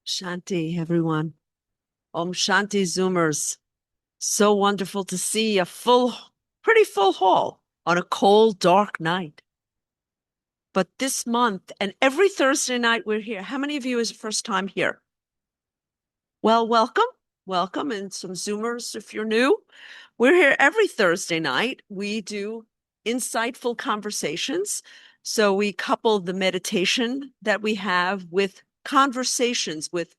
Shanti, everyone. Om Shanti Zoomers. So wonderful to see a pretty full hall on a cold, dark night. But this month and every Thursday night we're here. How many of you is the first time here? Well, welcome. Welcome. And some Zoomers if you're new. We're here every Thursday night. We do insightful conversations. So we couple the meditation that we have with conversations with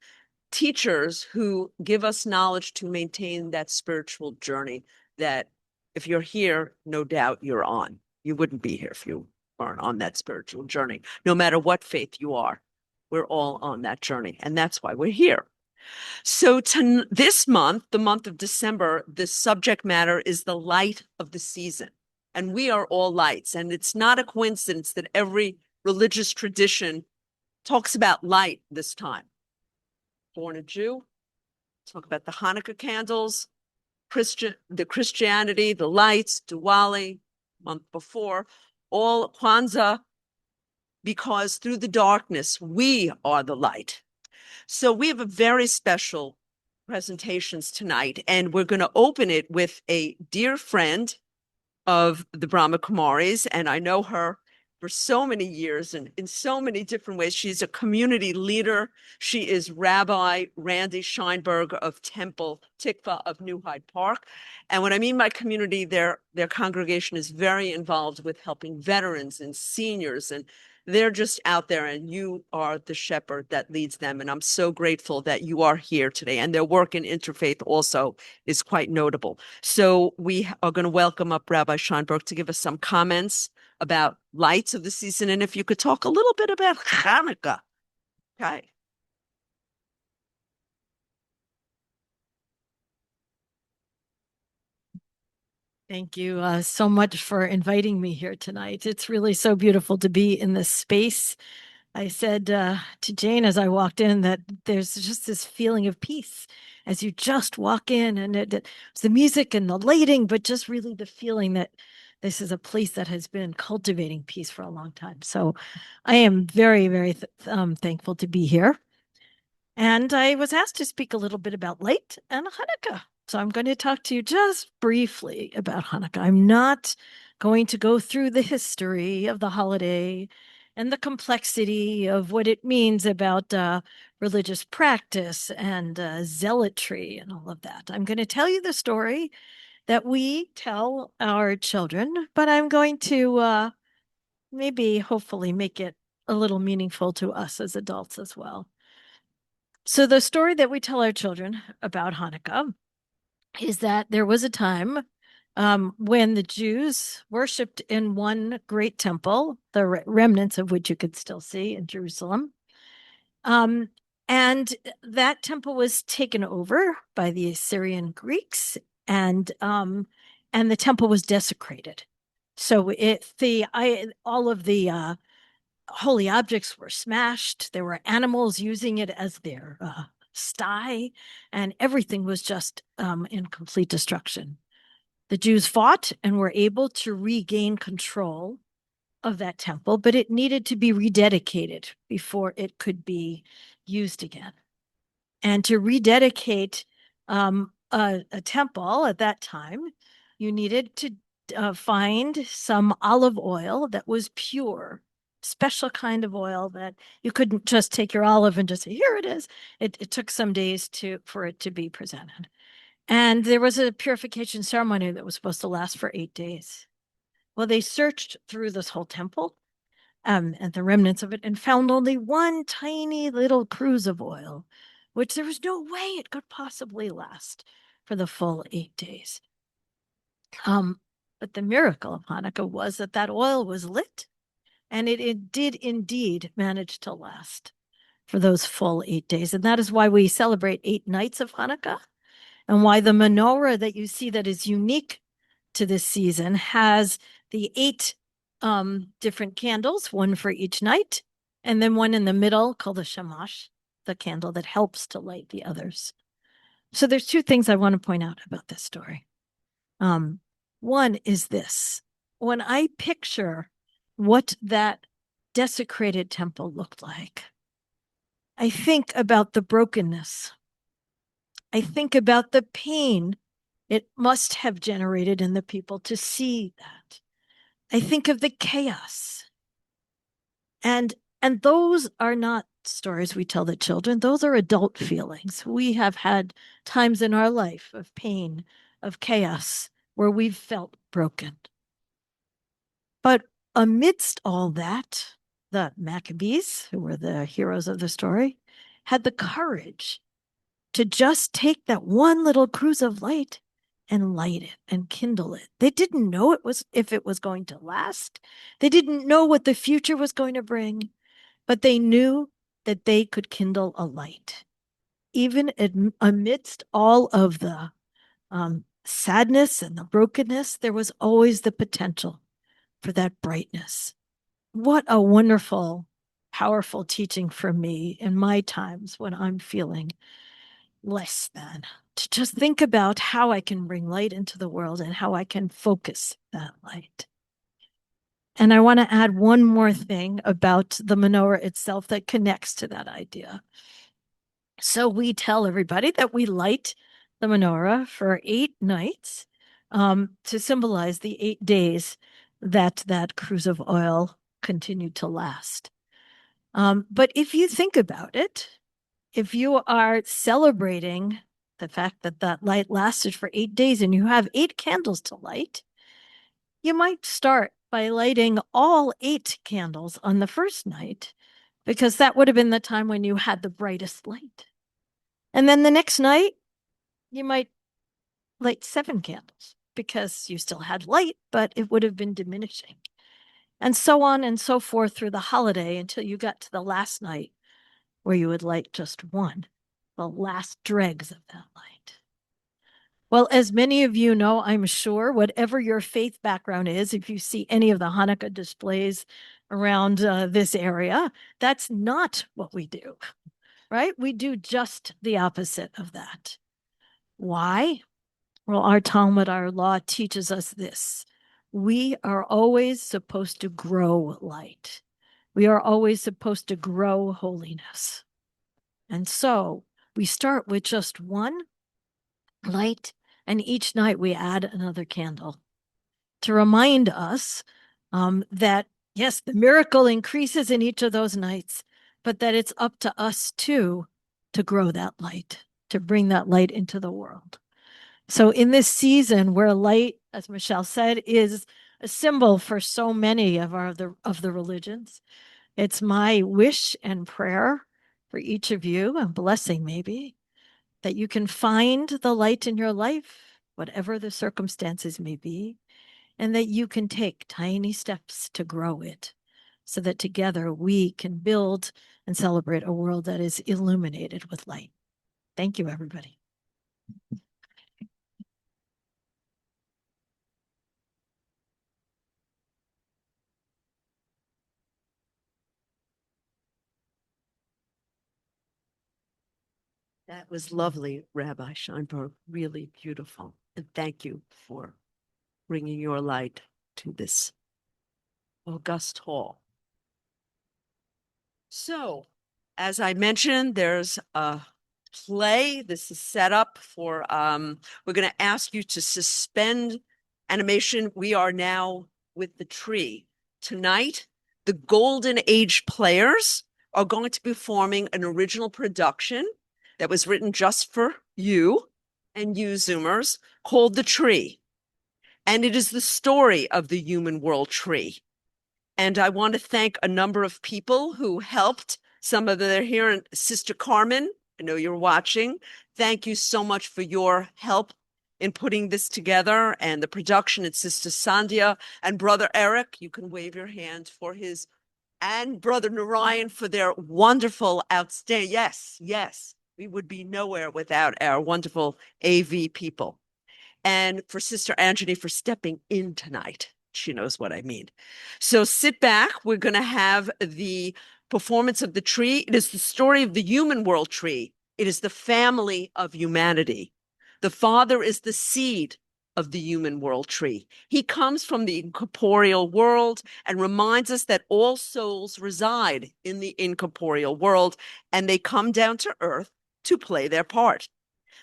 teachers who give us knowledge to maintain that spiritual journey that if you're here, no doubt you're on. You wouldn't be here if you weren't on that spiritual journey, no matter what faith you are. We're all on that journey, and that's why we're here. So this month, the month of December, the subject matter is the light of the season. And we are all lights. And it's not a coincidence that every religious tradition talks about light this time. Born a Jew, talk about the Hanukkah candles, the Christianity, the lights, Diwali, month before, all Kwanzaa, because through the darkness, we are the light. So we have a very special presentations tonight, and we're going to open it with a dear friend of the Brahma Kumaris, and I know her for so many years and in so many different ways. She's a community leader. She is Rabbi Randy Scheinberg of Temple Tikva of New Hyde Park. And when I mean by community, their congregation is very involved with helping veterans and seniors, and they're just out there, and you are the shepherd that leads them. And I'm so grateful that you are here today. And their work in interfaith also is quite notable. So we are going to welcome up Rabbi Scheinberg to give us some comments about lights of the season. And if you could talk a little bit about Hanukkah. Okay. Thank you so much for inviting me here tonight. It's really so beautiful to be in this space. I said to Jane as I walked in that there's just this feeling of peace as you just walk in, and it's the music and the lighting, but just really the feeling that this is a place that has been cultivating peace for a long time. So I am very, very thankful to be here. And I was asked to speak a little bit about light and Hanukkah. So I'm going to talk to you just briefly about Hanukkah. I'm not going to go through the history of the holiday and the complexity of what it means about religious practice and zealotry and all of that. I'm going to tell you the story that we tell our children, but I'm going to maybe hopefully make it a little meaningful to us as adults as well. So the story that we tell our children about Hanukkah is that there was a time when the Jews worshipped in one great temple, the remnants of which you could still see in Jerusalem. And that temple was taken over by the Assyrian Greeks, and the temple was desecrated. So all of the holy objects were smashed. There were animals using it as their sty, and everything was just in complete destruction. The Jews fought and were able to regain control of that temple, but it needed to be rededicated before it could be used again. And to rededicate a temple at that time, you needed to find some olive oil that was pure, special kind of oil that you couldn't just take your olive and just say, here it is. It took some days for it to be presented. And there was a purification ceremony that was supposed to last for 8 days. Well, they searched through this whole temple and the remnants of it and found only one tiny little cruse of oil, which there was no way it could possibly last for the full 8 days. But the miracle of Hanukkah was that oil was lit, and it did indeed manage to last for those full 8 days. And that is why we celebrate 8 nights of Hanukkah, and why the menorah that you see that is unique to this season has the 8 different candles, one for each night, and then one in the middle called the shamash, the candle that helps to light the others. So there's 2 things I want to point out about this story. One is this: when I picture what that desecrated temple looked like, I think about the brokenness. I think about the pain it must have generated in the people to see that. I think of the chaos. And those are not stories we tell the children. Those are adult feelings. We have had times in our life of pain, of chaos, where we've felt broken. But amidst all that, the Maccabees, who were the heroes of the story, had the courage to just take that one little cruse of light and light it and kindle it. They didn't know it was if it was going to last. They didn't know what the future was going to bring, but they knew that they could kindle a light. Even amidst all of the sadness and the brokenness, there was always the potential for that brightness. What a wonderful, powerful teaching for me in my times when I'm feeling less than, to just think about how I can bring light into the world and how I can focus that light. And I want to add one more thing about the menorah itself that connects to that idea. So we tell everybody that we light the menorah for 8 nights to symbolize the 8 days that that cruse of oil continued to last. But if you think about it, if you are celebrating the fact that that light lasted for 8 days and you have 8 candles to light, you might start by lighting all 8 candles on the first night, because that would have been the time when you had the brightest light. And then the next night, you might light 7 candles because you still had light, but it would have been diminishing. And so on and so forth through the holiday until you got to the last night where you would light just one, the last dregs of that light. Well, as many of you know, I'm sure, whatever your faith background is, if you see any of the Hanukkah displays around this area, that's not what we do, right? We do just the opposite of that. Why? Well, our Talmud, our law teaches us this. We are always supposed to grow light. We are always supposed to grow holiness. And so we start with just one light, and each night we add another candle to remind us that, yes, the miracle increases in each of those nights, but that it's up to us too to grow that light, to bring that light into the world. So in this season where light, as Michelle said, is a symbol for so many of the religions, it's my wish and prayer for each of you, a blessing maybe, that you can find the light in your life, whatever the circumstances may be, and that you can take tiny steps to grow it so that together we can build and celebrate a world that is illuminated with light. Thank you, everybody. That was lovely, Rabbi Scheinberg. Really beautiful. And thank you for bringing your light to this august hall. So, as I mentioned, there's a play. This is set up for, we're going to ask you to suspend animation. We are now with the tree. Tonight, the Golden Age players are going to be forming an original production that was written just for you and you Zoomers called The Tree. And it is the story of the human world tree. And I want to thank a number of people who helped. Some of them are here. And Sister Carmen, I know you're watching. Thank you so much for your help in putting this together and the production. And Sister Sandhya and Brother Eric, you can wave your hand for his, and Brother Narayan for their wonderful, outstanding. Yes, yes. We would be nowhere without our wonderful AV people. And for Sister Anjani for stepping in tonight. She knows what I mean. So sit back. We're going to have the performance of the tree. It is the story of the human world tree. It is the family of humanity. The father is the seed of the human world tree. He comes from the incorporeal world and reminds us that all souls reside in the incorporeal world and they come down to earth to play their part.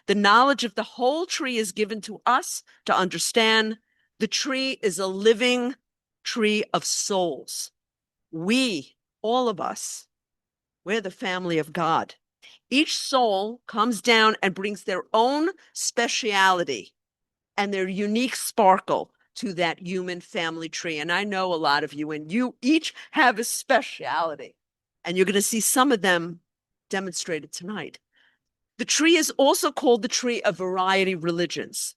The knowledge of the whole tree is given to us to understand the tree is a living tree of souls. We, all of us, we're the family of God. Each soul comes down and brings their own speciality and their unique sparkle to that human family tree. And I know a lot of you, and you each have a speciality. And you're going to see some of them demonstrated tonight. The tree is also called the tree of variety religions.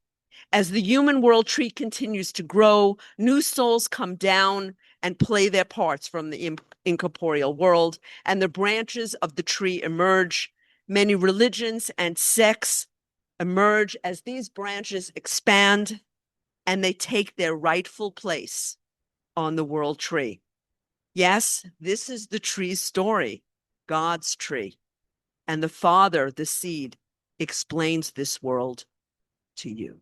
As the human world tree continues to grow, new souls come down and play their parts from the incorporeal world, and the branches of the tree emerge. Many religions and sects emerge as these branches expand and they take their rightful place on the world tree. Yes, this is the tree's story, God's tree. And the Father, the seed, explains this world to you.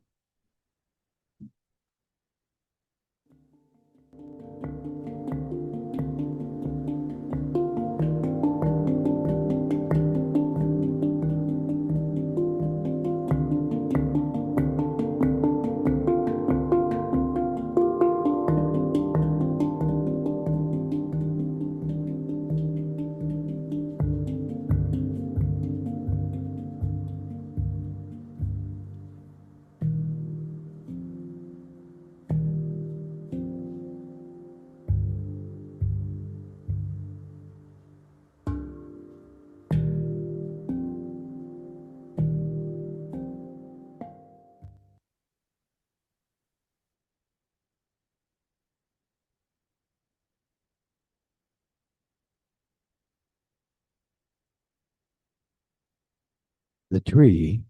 The tree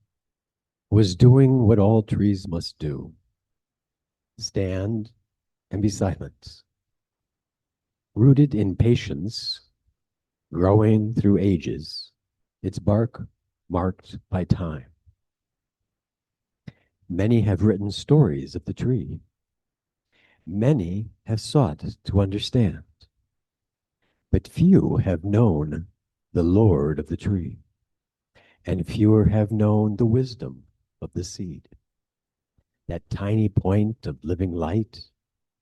was doing what all trees must do: stand and be silent, rooted in patience, growing through ages, its bark marked by time. Many have written stories of the tree. Many have sought to understand, but few have known the Lord of the tree, and fewer have known the wisdom of the seed, that tiny point of living light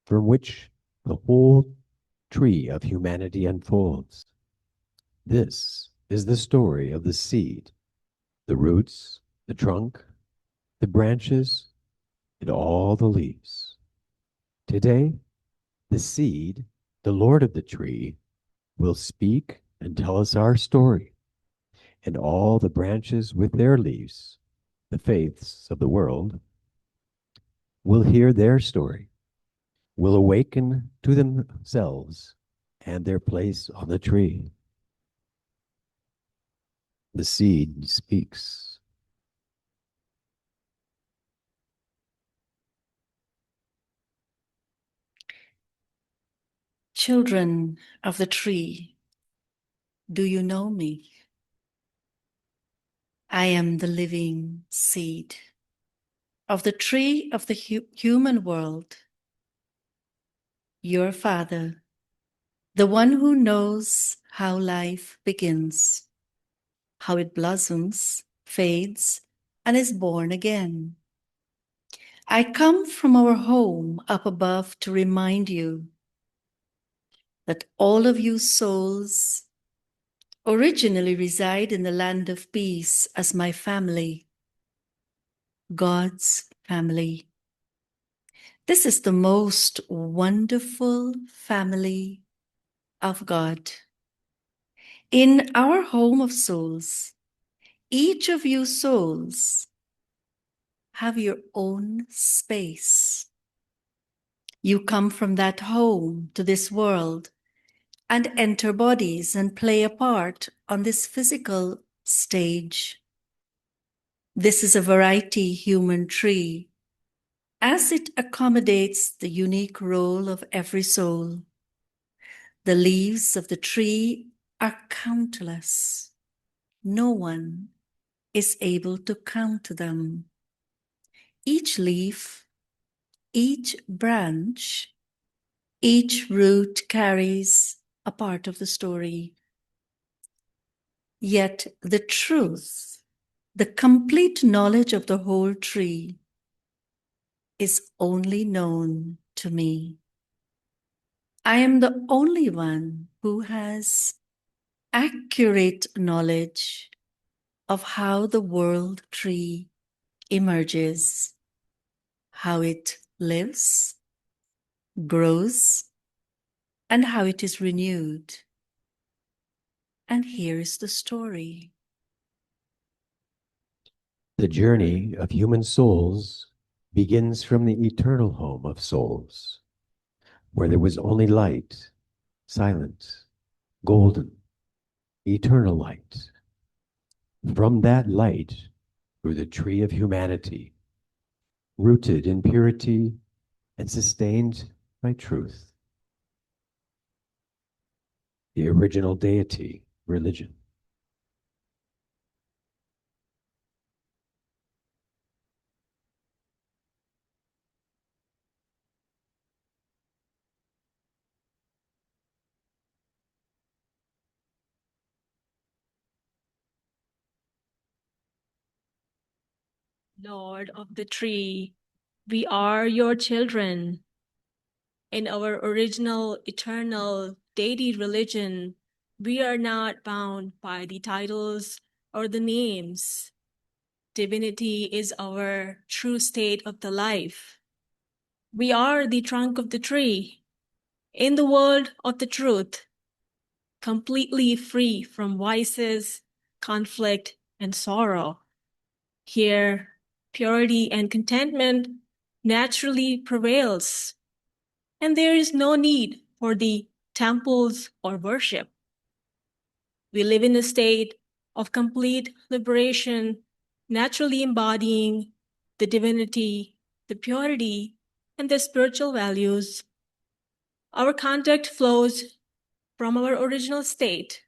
from which the whole tree of humanity unfolds. This is the story of the seed, the roots, the trunk, the branches, and all the leaves. Today, the seed, the Lord of the tree, will speak and tell us our story, and all the branches with their leaves, the faiths of the world, will hear their story, will awaken to themselves and their place on the tree. The seed speaks. Children of the tree, do you know me? I am the living seed of the tree of the human world. Your father, the one who knows how life begins, how it blossoms, fades, and is born again. I come from our home up above to remind you that all of you souls originally reside in the land of peace as my family, God's family. This is the most wonderful family of God. In our home of souls, each of you souls have your own space. You come from that home to this world and enter bodies and play a part on this physical stage. This is a variety human tree, as it accommodates the unique role of every soul. The leaves of the tree are countless. No one is able to count them. Each leaf each branch, each root carries a part of the story. Yet the truth, the complete knowledge of the whole tree, is only known to me. I am the only one who has accurate knowledge of how the world tree emerges, how it lives, grows, and how it is renewed. And here is the story. The journey of human souls begins from the eternal home of souls, where there was only light, silent, golden, eternal light. From that light grew the tree of humanity, rooted in purity and sustained by truth. The original deity, religion. Lord of the tree, we are your children. In our original, eternal deity religion, we are not bound by the titles or the names. Divinity is our true state of the life. We are the trunk of the tree, in the world of the truth, completely free from vices, conflict, and sorrow. Here, purity and contentment naturally prevails, and there is no need for the temples or worship. We live in a state of complete liberation, naturally embodying the divinity, the purity, and the spiritual values. Our conduct flows from our original state,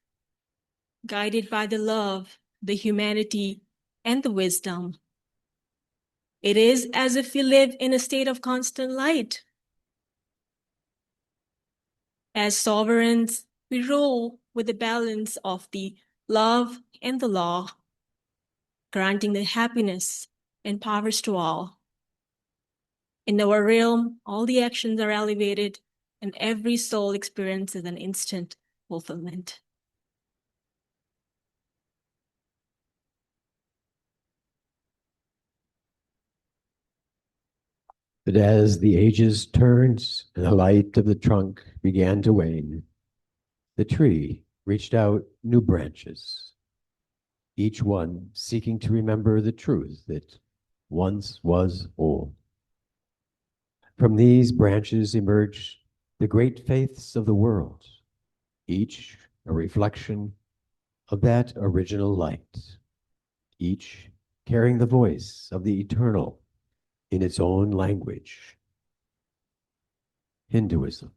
guided by the love, the humanity, and the wisdom. It is as if we live in a state of constant light. As sovereigns, we rule with the balance of the love and the law, granting the happiness and powers to all. In our realm, all the actions are elevated, and every soul experiences an instant fulfillment. But as the ages turned and the light of the trunk began to wane, the tree reached out new branches, each one seeking to remember the truth that once was whole. From these branches emerged the great faiths of the world, each a reflection of that original light, each carrying the voice of the eternal in its own language. Hinduism.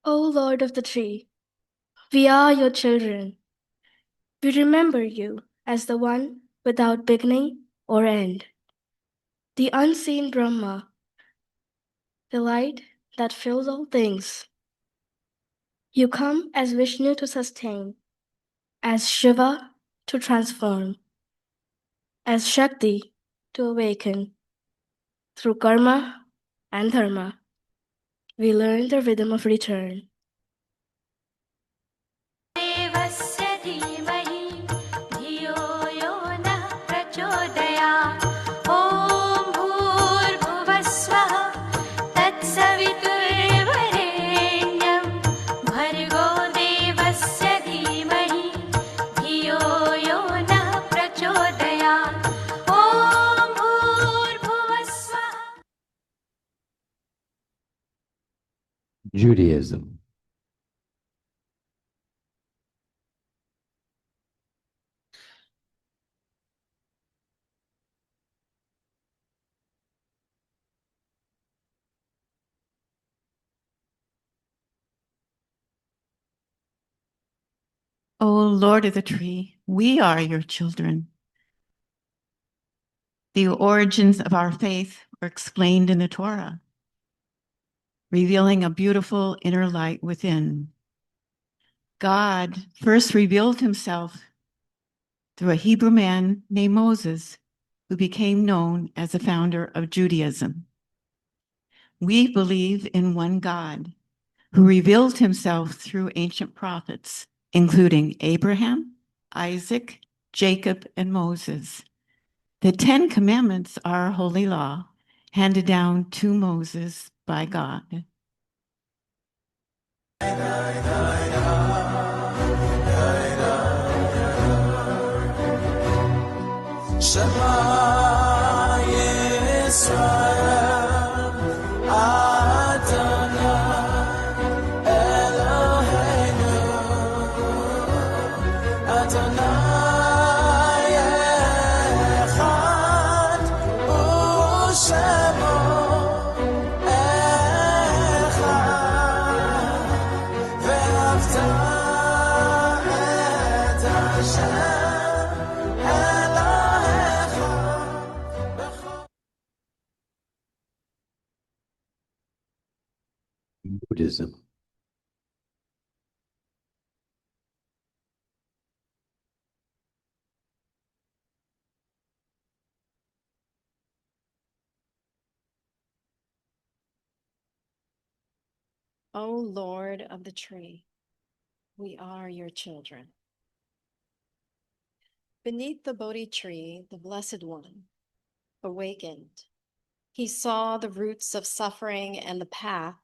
O Lord of the Tree, we are your children. We remember you as the one without beginning or end, the unseen Brahma, the light that fills all things. You come as Vishnu to sustain, as Shiva to transform, as Shakti to awaken. Through karma and dharma, we learn the rhythm of return. देवस्य धीमहि धियो यो नः प्रचोदयात् ॐ भूर्भुवस्वः तत्सवितुर्वरेण्यं भर्गो देवस्य धीमहि धियो यो नः प्रचोदयात् ॐ भूर्भुवस्वः. Judaism. O Lord of the tree, we are your children. The origins of our faith are explained in the Torah, revealing a beautiful inner light within. God first revealed himself through a Hebrew man named Moses, who became known as the founder of Judaism. We believe in one God who revealed himself through ancient prophets, including Abraham, Isaac, Jacob, and Moses. The 10 Commandments are a holy law handed down to Moses by God. Shema Yisrael Adonai Eloheinu Adonai Echad U'Shemo Echad Ve'afta et Hashem Elohecha Buddhism. O Lord of the tree, we are your children. Beneath the Bodhi tree, the Blessed One awakened. He saw the roots of suffering and the path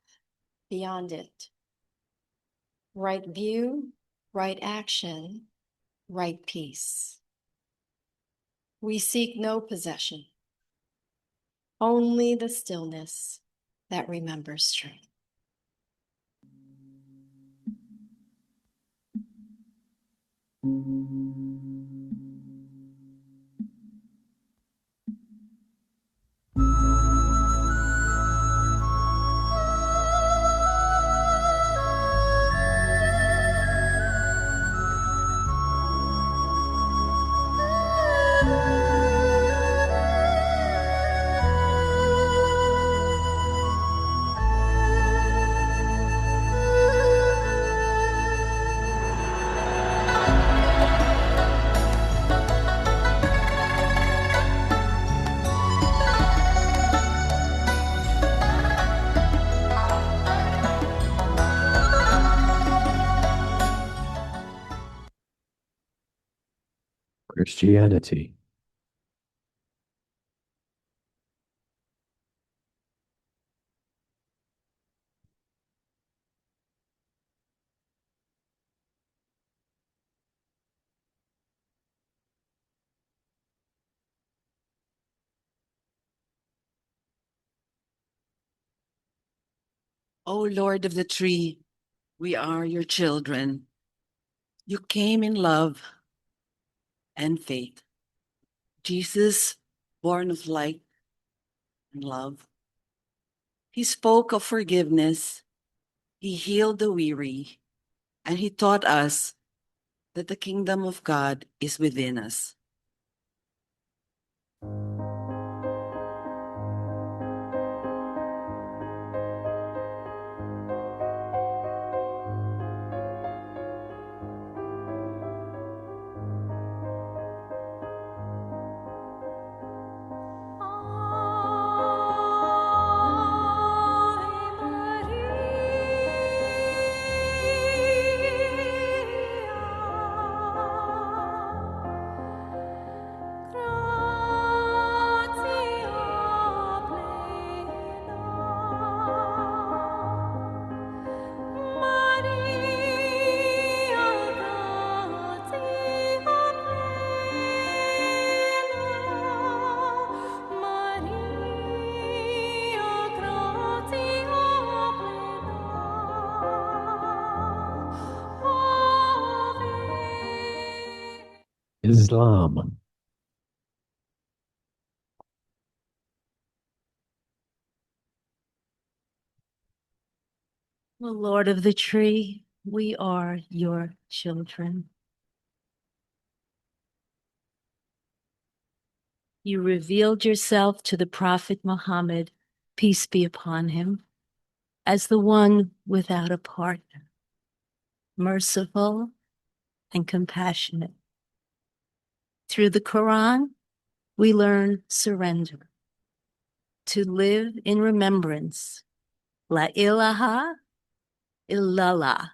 beyond it. Right view, right action, right peace. We seek no possession, only the stillness that remembers truth. Christianity. O Lord of the tree, we are your children. You came in love and faith. Jesus, born of light and love. He spoke of forgiveness. He healed the weary, and he taught us that the kingdom of God is within us. Islam. O Lord of the tree, we are your children. You revealed yourself to the Prophet Muhammad, peace be upon him, as the one without a partner, merciful and compassionate. Through the Quran, we learn surrender, to live in remembrance. La ilaha illallah.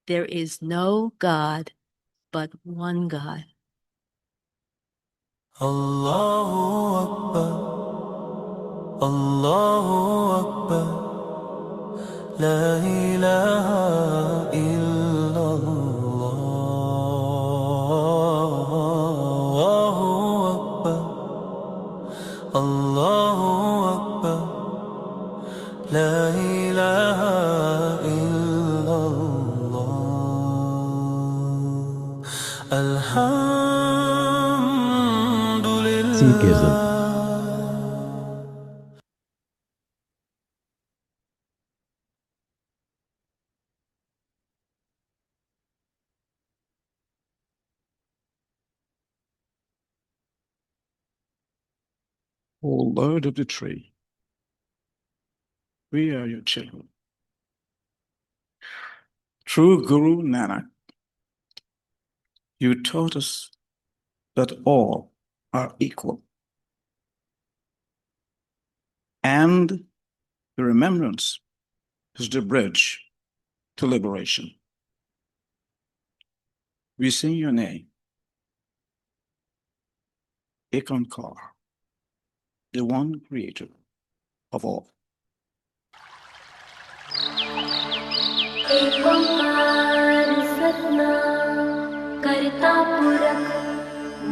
There is no God but one God. Allahu Akbar, Allahu Akbar, La ilaha illallah, Allahu Akbar, Allahu Akbar, La ilaha illallah, Sikhism. O Lord of the tree, we are your children. True Guru Nanak, you taught us that all are equal, and the remembrance is the bridge to liberation. We sing your name, Ekankar, the one creator of all. एक ओंकार सतनाम करता पुरख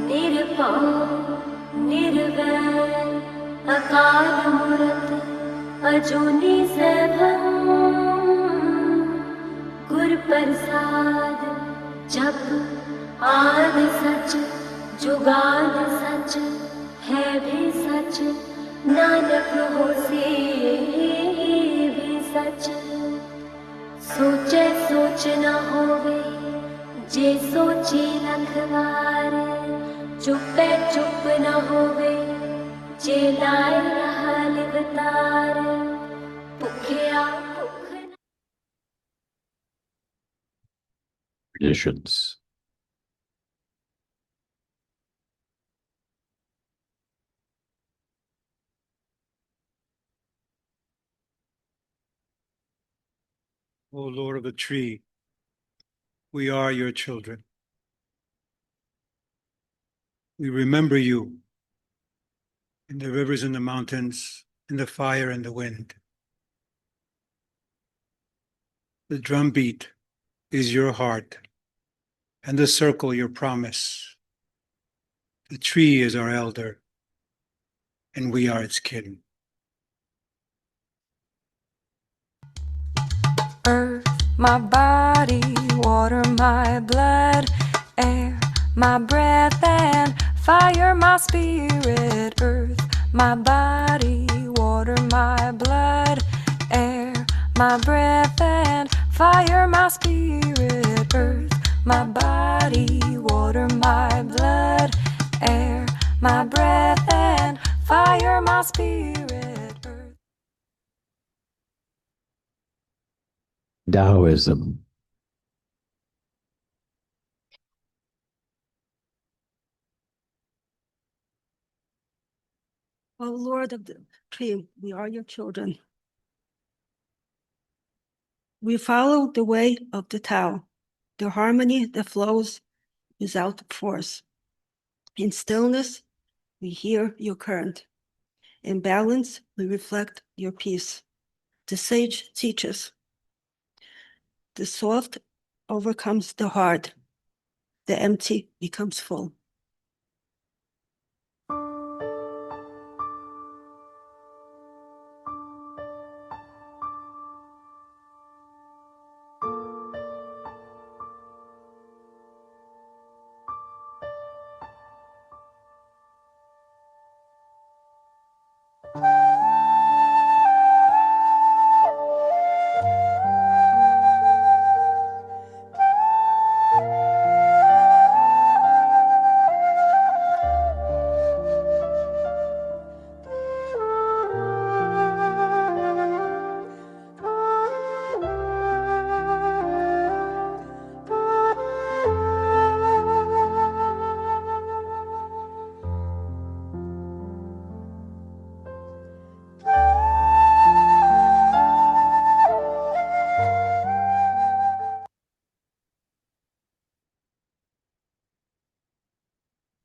निरभव निर्वैर अकाल मूरत अजूनी सैभव गुर प्रसाद जप आद सच जुगाद सच है भी सच नानक होसे भी सच सोचे सोच न होवे जे सोचे लखवार चुपे चुप न होवे जे लाए रहा लिवतार भुखिया भुख न Traditions. O Lord of the tree, we are your children. We remember you in the rivers and the mountains, in the fire and the wind. The drumbeat is your heart, and the circle your promise. The tree is our elder, and we are its kin. Earth, my body, water, my blood, air, my breath, and fire, my spirit. Earth, my body, water, my blood, air, my breath, and fire, my spirit. Earth, my body, water, my blood, air, my breath, and fire, my spirit. Earth. Taoism. O Lord of the tree, we are your children. We follow the way of the Tao, the harmony that flows without force. In stillness, we hear your current. In balance, we reflect your peace. The sage teaches. The soft overcomes the hard. The empty becomes full.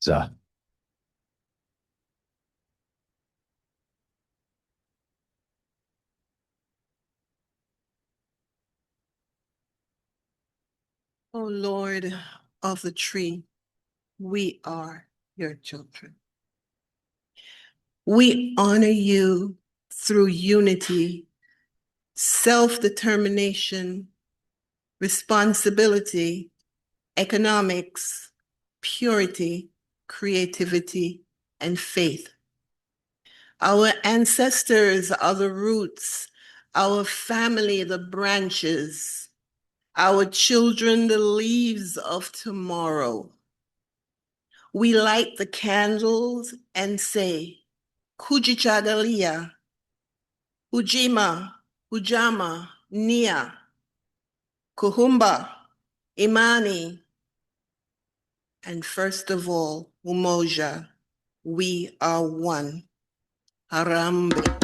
Za. O Lord of the tree, we are your children. We honor you through unity, self-determination, responsibility, economics, purity, creativity, and faith. Our ancestors are the roots, our family the branches, our children the leaves of tomorrow. We light the candles and say, Kujichadalia, Hujima, Hujama, Nia, Kuhumba, Imani, and first of all, Umoja, we are one. Harambe.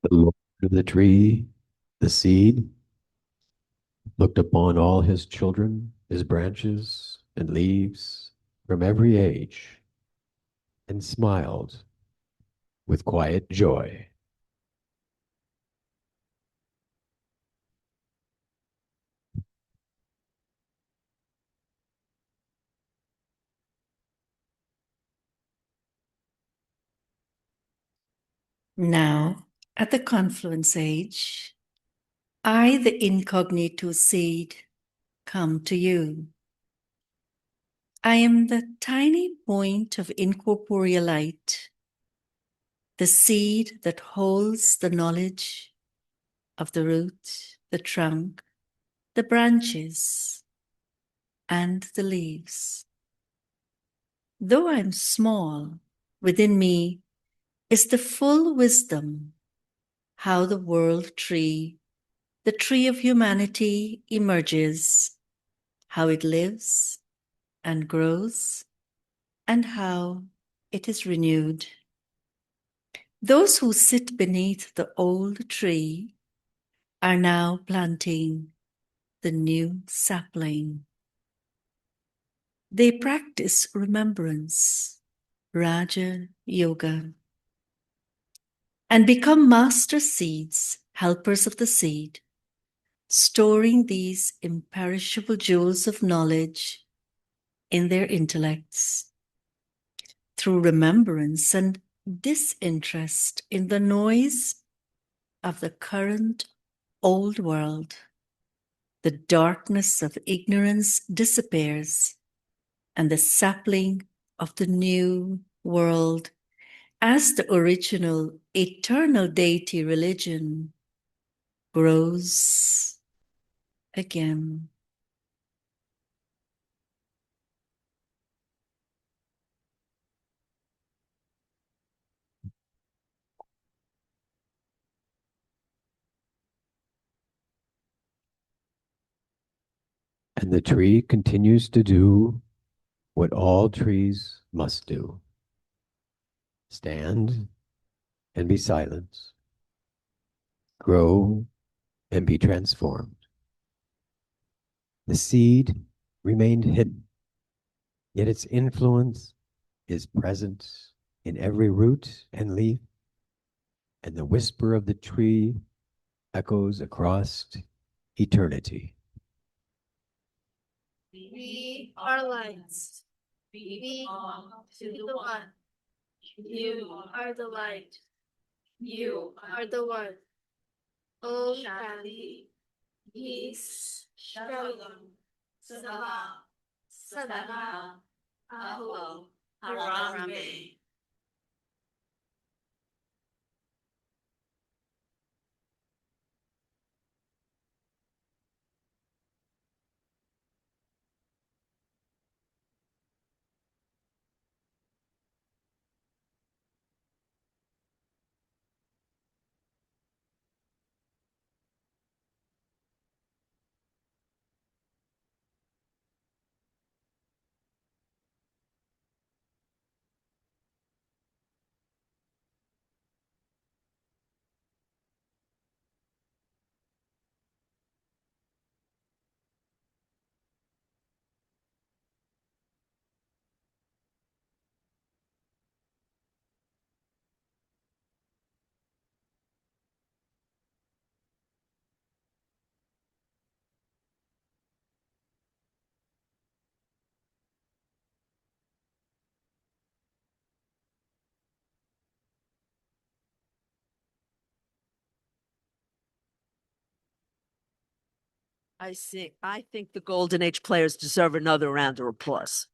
The Lord of the tree, the seed, looked upon all his children, his branches and leaves from every age, and smiled with quiet joy. Now, at the confluence age, I, the incognito seed, come to you. I am the tiny point of incorporeal light, the seed that holds the knowledge of the root, the trunk, the branches, and the leaves. Though I'm small, within me is the full wisdom how the world tree, the tree of humanity, emerges, how it lives and grows, and how it is renewed. Those who sit beneath the old tree are now planting the new sapling. They practice remembrance, Raja Yoga, and become master seeds, helpers of the seed, storing these imperishable jewels of knowledge in their intellects. Through remembrance and disinterest in the noise of the current old world, the darkness of ignorance disappears, and the sapling of the new world, as the original eternal deity religion, grows again. And the tree continues to do what all trees must do: stand and be silent, grow and be transformed. The seed remained hidden, yet its influence is present in every root and leaf, and the whisper of the tree echoes across eternity. We are lights. We belong to the one. You are the light. You are the one. Om Shanti. Peace. Shalom. Salam. Sadhana. Aho. Harambe. I see. I think the Golden Age players deserve another round of applause.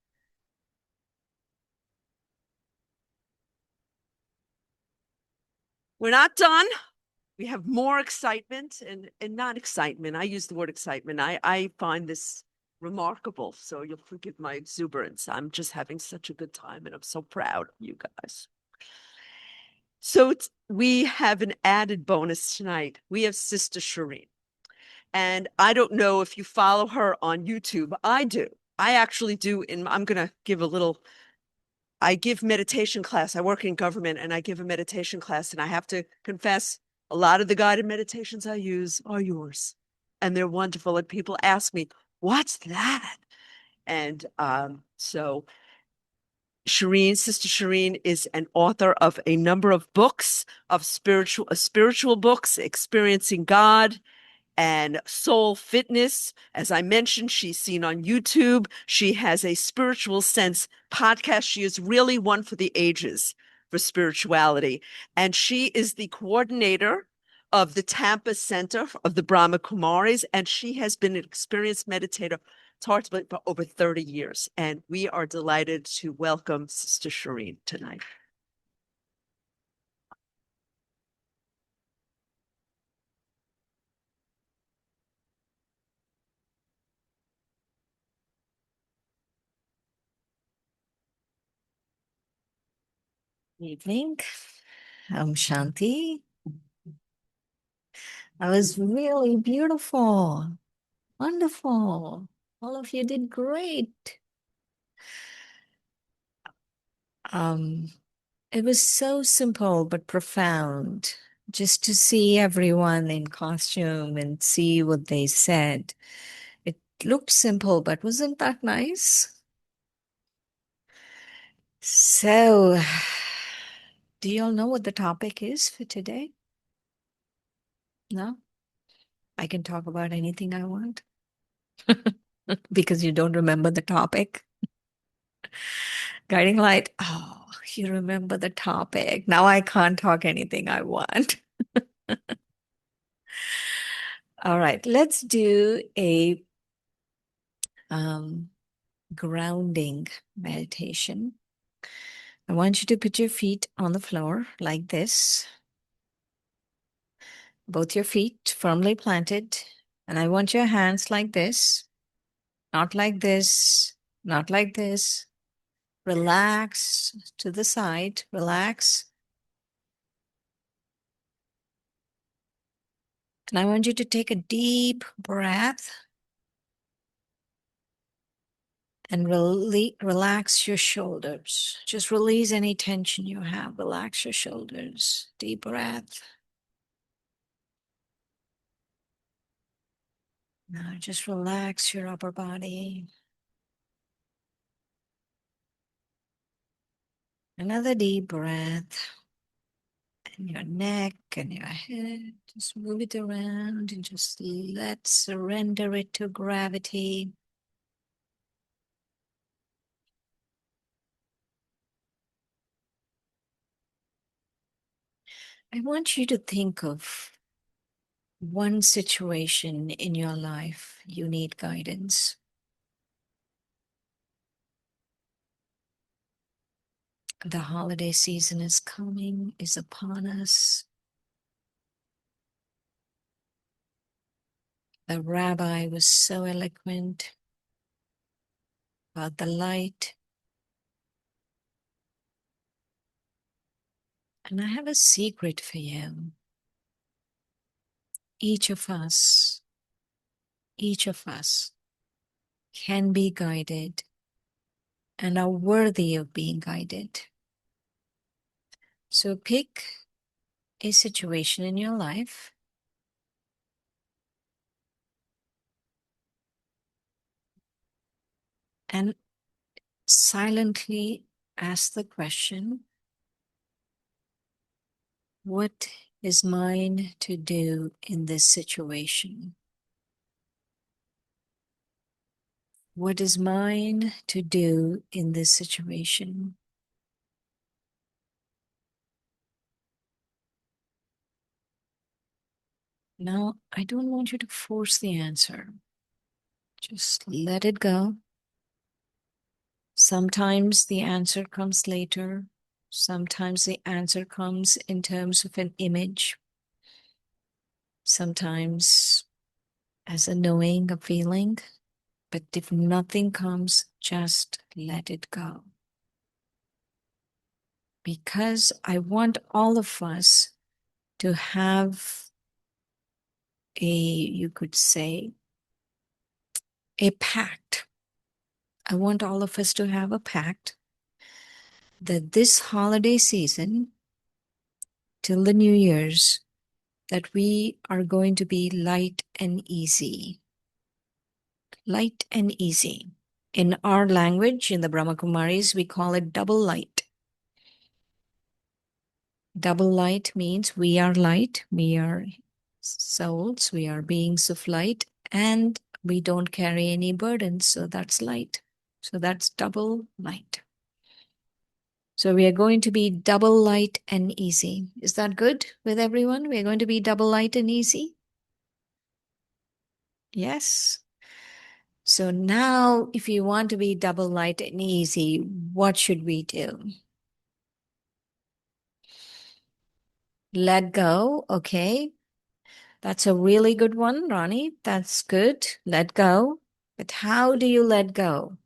We're not done. We have more excitement and not excitement. I use the word excitement. I find this remarkable. So you'll forgive my exuberance. I'm just having such a good time and I'm so proud of you guys. So we have an added bonus tonight. We have Sister Shireen. And I don't know if you follow her on YouTube. I do. I actually do. And I'm going to give a little, I give meditation class. I work in government and I give a meditation class. And I have to confess, a lot of the guided meditations I use are yours. And they're wonderful. And people ask me, what's that? And so Sister Shireen is an author of a number of books of spiritual books, Experiencing God and Soul Fitness. As I mentioned, she's seen on YouTube. She has a Spiritual Sense podcast. She is really one for the ages for spirituality. And she is the coordinator of the Tampa Center of the Brahma Kumaris. And she has been an experienced meditator for over 30 years. And we are delighted to welcome Sister Shireen tonight. Evening. I'm Shanti. That was really beautiful. Wonderful. All of you did great. It was so simple but profound just to see everyone in costume and see what they said. It looked simple, but wasn't that nice? So, do you all know what the topic is for today? No? I can talk about anything I want because you don't remember the topic. Guiding light. Oh, you remember the topic. Now I can't talk anything I want. All right, let's do a grounding meditation. I want you to put your feet on the floor like this. Both your feet firmly planted. And I want your hands like this. Not like this. Not like this. Relax to the side. Relax. And I want you to take a deep breath and relax your shoulders. Just release any tension you have. Relax your shoulders. Deep breath. Now just relax your upper body. Another deep breath. And your neck and your head. Just move it around and just surrender it to gravity. I want you to think of one situation in your life you need guidance. The holiday season is coming, is upon us. The rabbi was so eloquent about the light. And I have a secret for you. Each of us can be guided and are worthy of being guided. So pick a situation in your life and silently ask the question, what is mine to do in this situation? What is mine to do in this situation? Now, I don't want you to force the answer. Just let it go. Sometimes the answer comes later. Sometimes the answer comes in terms of an image. Sometimes as a knowing, a feeling. But if nothing comes, just let it go. Because I want all of us to have you could say, a pact. I want all of us to have a pact that this holiday season, till the New Year's, that we are going to be light and easy. Light and easy. In our language, in the Brahma Kumaris, we call it double light. Double light means we are light, we are souls, we are beings of light, and we don't carry any burdens, so that's light. So that's double light. So we are going to be double light and easy. Is that good with everyone? We are going to be double light and easy? Yes. So now, if you want to be double light and easy, what should we do? Let go. Okay. That's a really good one, Ronnie. That's good. Let go. But how do you let go?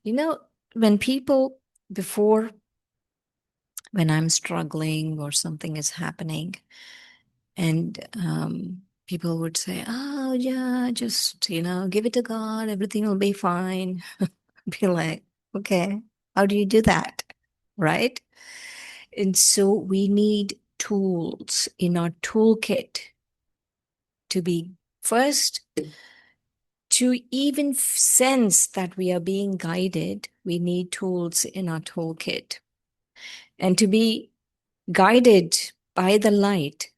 You know, when people, before, when I'm struggling or something is happening, and people would say, oh, yeah, just, give it to God. Everything will be fine. Be like, okay, how do you do that? Right? And so we need tools in our toolkit to be first, to even sense that we are being guided. We need tools in our toolkit. And to be guided by the light,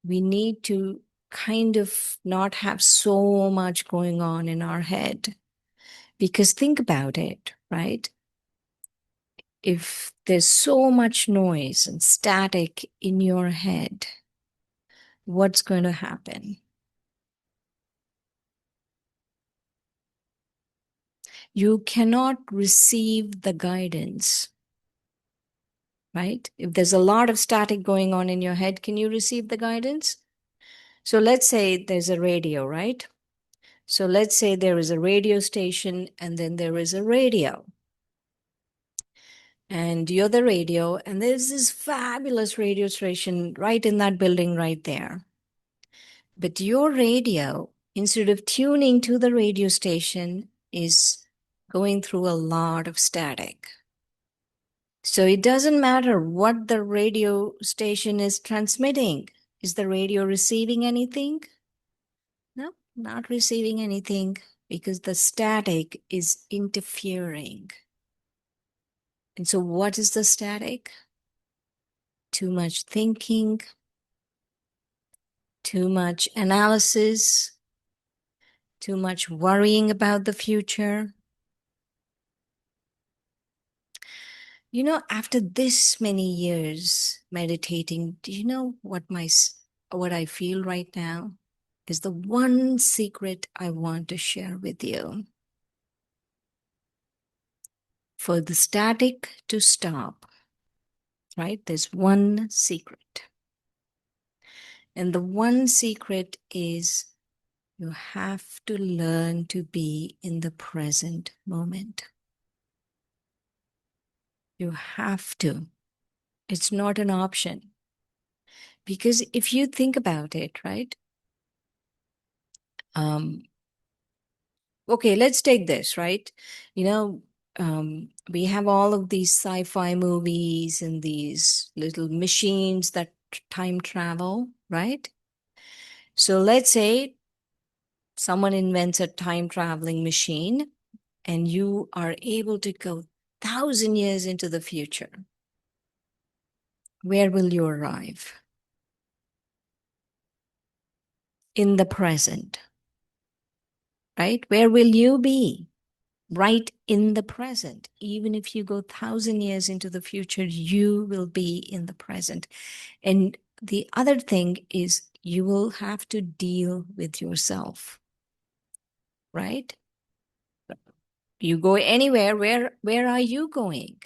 we need to kind of not have so much going on in our head. Because think about it, right? If there's so much noise and static in your head, what's going to happen? You cannot receive the guidance, right? If there's a lot of static going on in your head, can you receive the guidance? So let's say there's a radio, right? So let's say there is a radio station and then there is a radio. And you're the radio, and there's this fabulous radio station right in that building right there. But your radio, instead of tuning to the radio station, is going through a lot of static. So it doesn't matter what the radio station is transmitting. Is the radio receiving anything? No, not receiving anything because the static is interfering. And so what is the static? Too much thinking, too much analysis, too much worrying about the future. You know, after this many years meditating, do you know what I feel right now is the one secret I want to share with you. For the static to stop, right? There's one secret. And the one secret is you have to learn to be in the present moment. You have to. It's not an option. Because if you think about it, right? Okay, let's take this, right? We have all of these sci-fi movies and these little machines that time travel, right? So let's say someone invents a time traveling machine and you are able to go 1,000 years into the future. Where will you arrive? In the present, right? Where will you be? Right in the present. Even if you go 1,000 years into the future, you will be in the present. And the other thing is you will have to deal with yourself. right? You go anywhere, where are you going?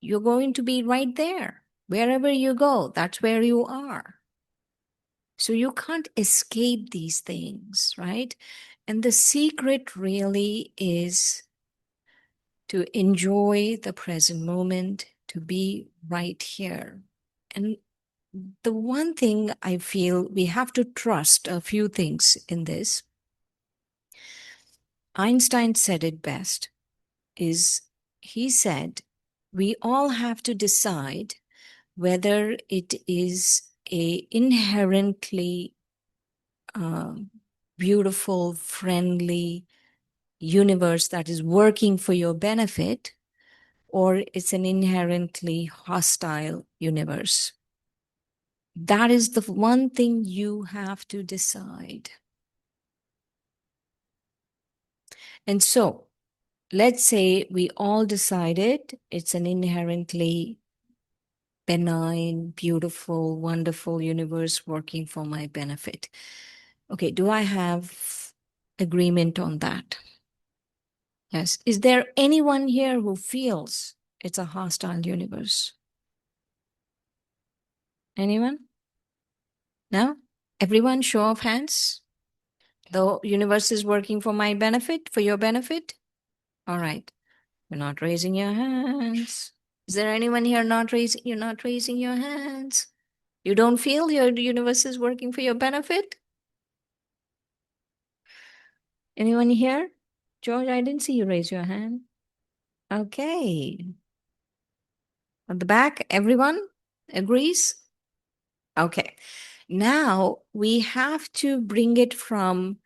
You're going to be right there. Wherever you go, that's where you are. So you can't escape these things, right? And the secret really is to enjoy the present moment, to be right here. And the one thing I feel we have to trust a few things in this. Einstein said it best, is he said, we all have to decide whether it is a inherently beautiful, friendly universe that is working for your benefit, or it's an inherently hostile universe. That is the one thing you have to decide. And so, let's say we all decided it's an inherently benign, beautiful, wonderful universe working for my benefit. Okay, do I have agreement on that? Yes. Is there anyone here who feels it's a hostile universe? Anyone? No? Everyone, show of hands. The universe is working for my benefit, for your benefit? All right. You're not raising your hands. Is there anyone here you're not raising your hands? You don't feel your universe is working for your benefit? Anyone here? George, I didn't see you raise your hand. Okay. At the back, everyone agrees? Okay. Now we have to bring it from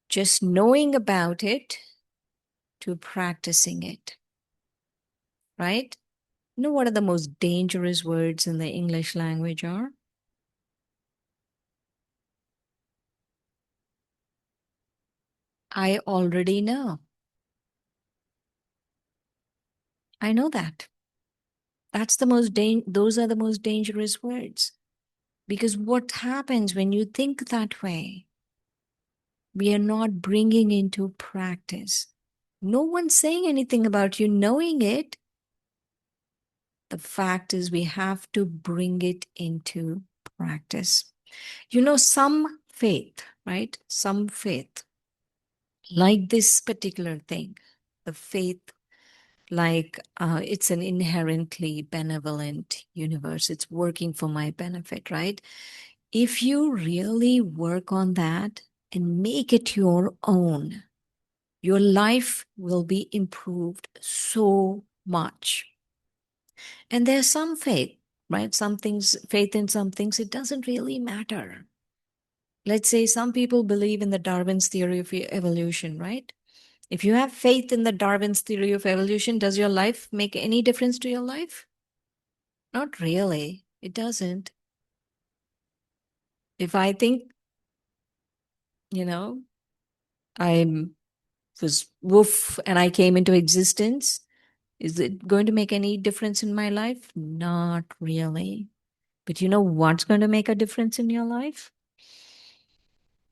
just knowing about it to practicing it, right? You know what are the most dangerous words in the English language are? I already know. I know that. Those are the most dangerous words. Because what happens when you think that way? We are not bringing into practice. No one's saying anything about you knowing it. The fact is we have to bring it into practice. You know, some faith, right? Some faith, like this particular thing, the faith, like it's an inherently benevolent universe. It's working for my benefit, right? If you really work on that and make it your own, your life will be improved so much. And there's some faith, right? Some things, faith in some things, it doesn't really matter. Let's say some people believe in the Darwin's theory of evolution, right? If you have faith in the Darwin's theory of evolution, does your life make any difference to your life? Not really. It doesn't. If I think, I was woof and I came into existence, is it going to make any difference in my life? Not really. But you know what's going to make a difference in your life?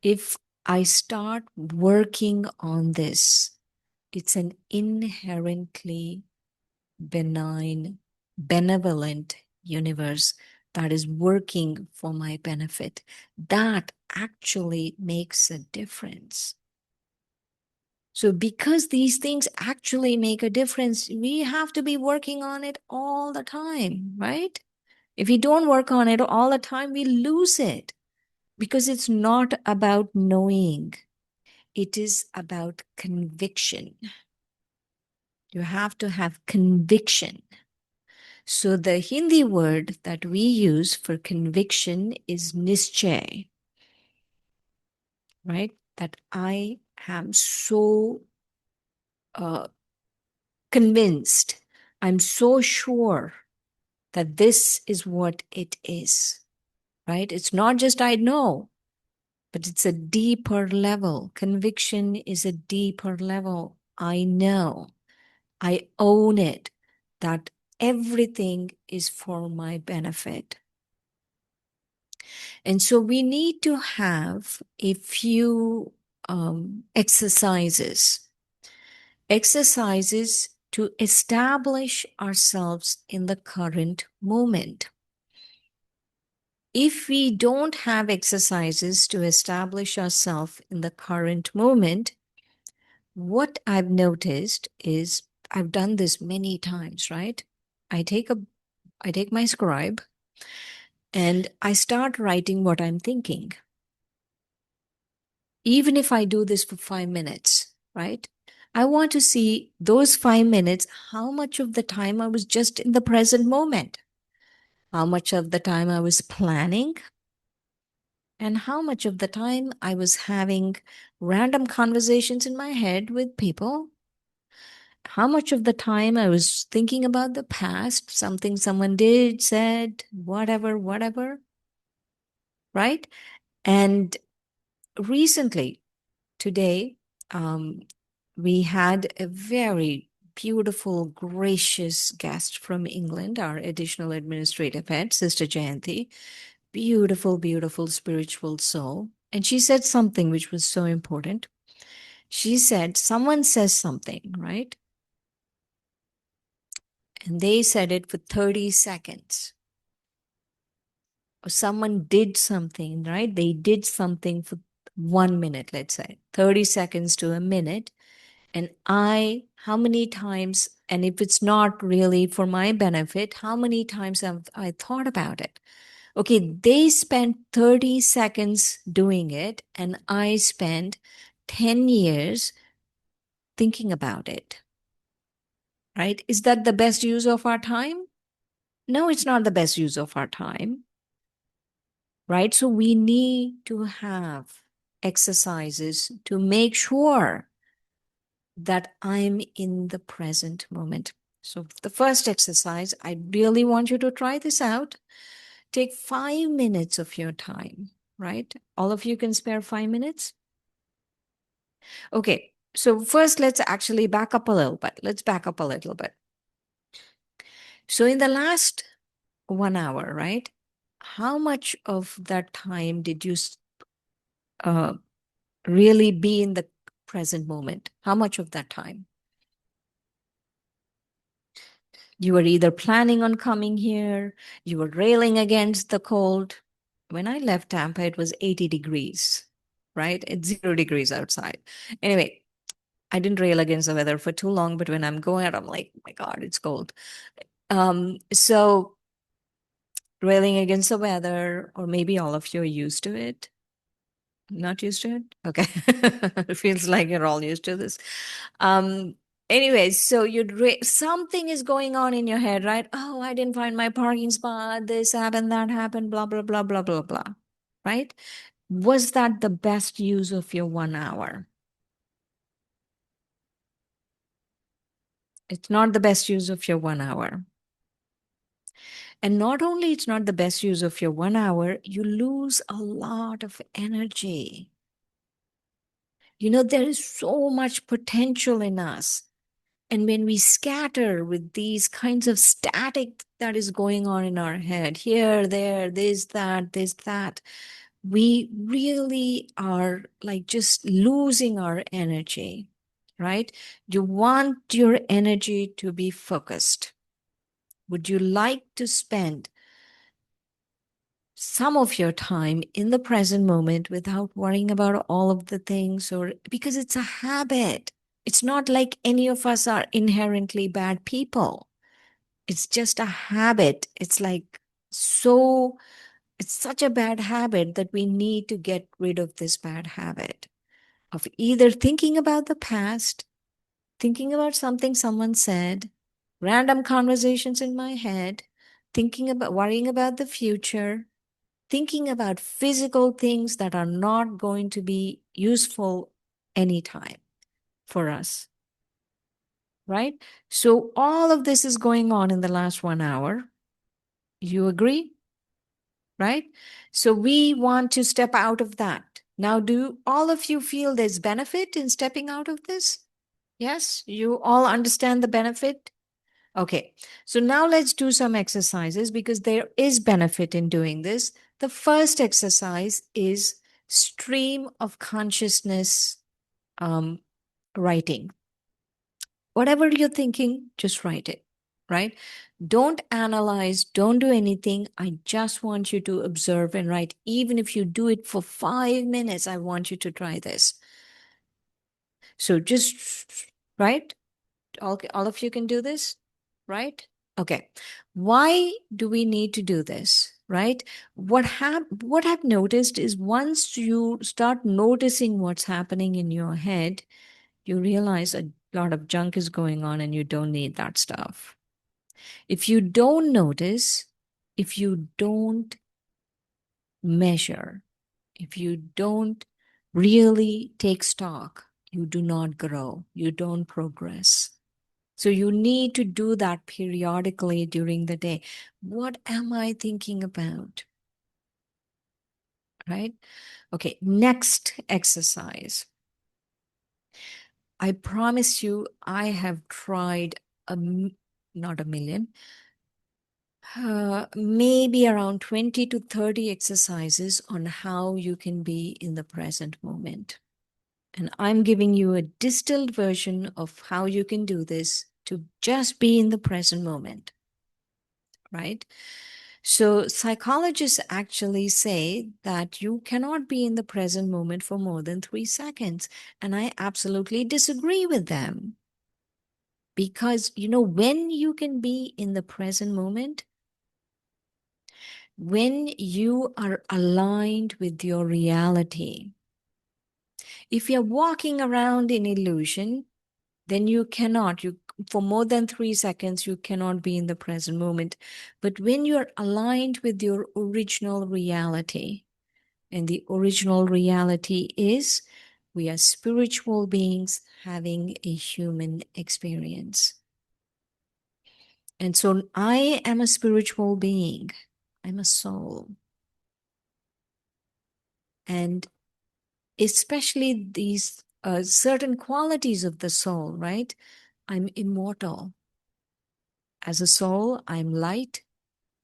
If I start working on this, it's an inherently benign, benevolent universe that is working for my benefit. That actually makes a difference. So because these things actually make a difference, we have to be working on it all the time, right? If we don't work on it all the time, we lose it because it's not about knowing. It is about conviction. You have to have conviction. So the Hindi word that we use for conviction is nischay, right? That I am so convinced, I'm so sure that this is what it is, right? It's not just I know, but it's a deeper level. Conviction is a deeper level. I know, I own it, that everything is for my benefit. And so we need to have a few exercises. Exercises to establish ourselves in the current moment. If we don't have exercises to establish ourselves in the current moment, what I've noticed is I've done this many times, right? I take my scribe and I start writing what I'm thinking. Even if I do this for 5 minutes, right? I want to see those 5 minutes, how much of the time I was just in the present moment, how much of the time I was planning, and how much of the time I was having random conversations in my head with people, how much of the time I was thinking about the past, something someone did, said, whatever, right? And recently, today, we had a very beautiful, gracious guest from England, our additional administrative head, Sister Jayanti. Beautiful, beautiful spiritual soul. And she said something which was so important. She said, someone says something, right? And they said it for 30 seconds. Or someone did something, right? They did something for 1 minute, let's say, 30 seconds to a minute. And how many times, and if it's not really for my benefit, how many times have I thought about it? Okay, they spent 30 seconds doing it, and I spent 10 years thinking about it. Right? Is that the best use of our time? No, it's not the best use of our time. Right? So we need to have exercises to make sure that I'm in the present moment. So the first exercise, I really want you to try this out. Take 5 minutes of your time, right? All of you can spare 5 minutes? Okay, so first let's actually back up a little bit. Let's back up a little bit. So in the last 1 hour, right? How much of that time did you really be in the present moment? How much of that time? You were either planning on coming here, you were railing against the cold. When I left Tampa, it was 80 degrees, right? It's 0 degrees outside. Anyway, I didn't rail against the weather for too long, but when I'm going out, I'm like, oh my God, it's cold. So railing against the weather, or maybe all of you are used to it. Not used to it? Okay. It feels like you're all used to this. Anyways, so something is going on in your head, right? Oh, I didn't find my parking spot. This happened, that happened, blah, blah, blah, blah, blah, blah. Right? Was that the best use of your 1 hour? It's not the best use of your 1 hour. And not only it's not the best use of your 1 hour, you lose a lot of energy. You know, there is so much potential in us. And when we scatter with these kinds of static that is going on in our head, here, there, this, that, we really are like just losing our energy, right? You want your energy to be focused. Would you like to spend some of your time in the present moment without worrying about all of the things, or because it's a habit? It's not like any of us are inherently bad people. It's just a habit. It's such a bad habit that we need to get rid of this bad habit of either thinking about the past, thinking about something someone said, random conversations in my head, worrying about the future, thinking about physical things that are not going to be useful anytime for us. Right? So all of this is going on in the last 1 hour. You agree? Right? So we want to step out of that. Now, do all of you feel there's benefit in stepping out of this? Yes? You all understand the benefit? Okay. So now let's do some exercises because there is benefit in doing this. The first exercise is stream of consciousness writing. Whatever you're thinking, just write it, right? Don't analyze, don't do anything. I just want you to observe and write. Even if you do it for 5 minutes, I want you to try this. So just, right? All of you can do this, right? Okay. Why do we need to do this, right? What I've noticed is once you start noticing what's happening in your head, you realize a lot of junk is going on and you don't need that stuff. If you don't notice, if you don't measure, if you don't really take stock, you do not grow, you don't progress. So you need to do that periodically during the day. What am I thinking about? Right? Okay, next exercise. I promise you, I have tried not a million, maybe around 20 to 30 exercises on how you can be in the present moment. And I'm giving you a distilled version of how you can do this to just be in the present moment, right? So psychologists actually say that you cannot be in the present moment for more than 3 seconds. And I absolutely disagree with them. Because, when you can be in the present moment, when you are aligned with your reality. If you're walking around in illusion, then you cannot, for more than 3 seconds, you cannot be in the present moment. But when you're aligned with your original reality, and the original reality is we are spiritual beings having a human experience. And so I am a spiritual being. I'm a soul. And especially these certain qualities of the soul, right? I'm immortal. As a soul, I'm light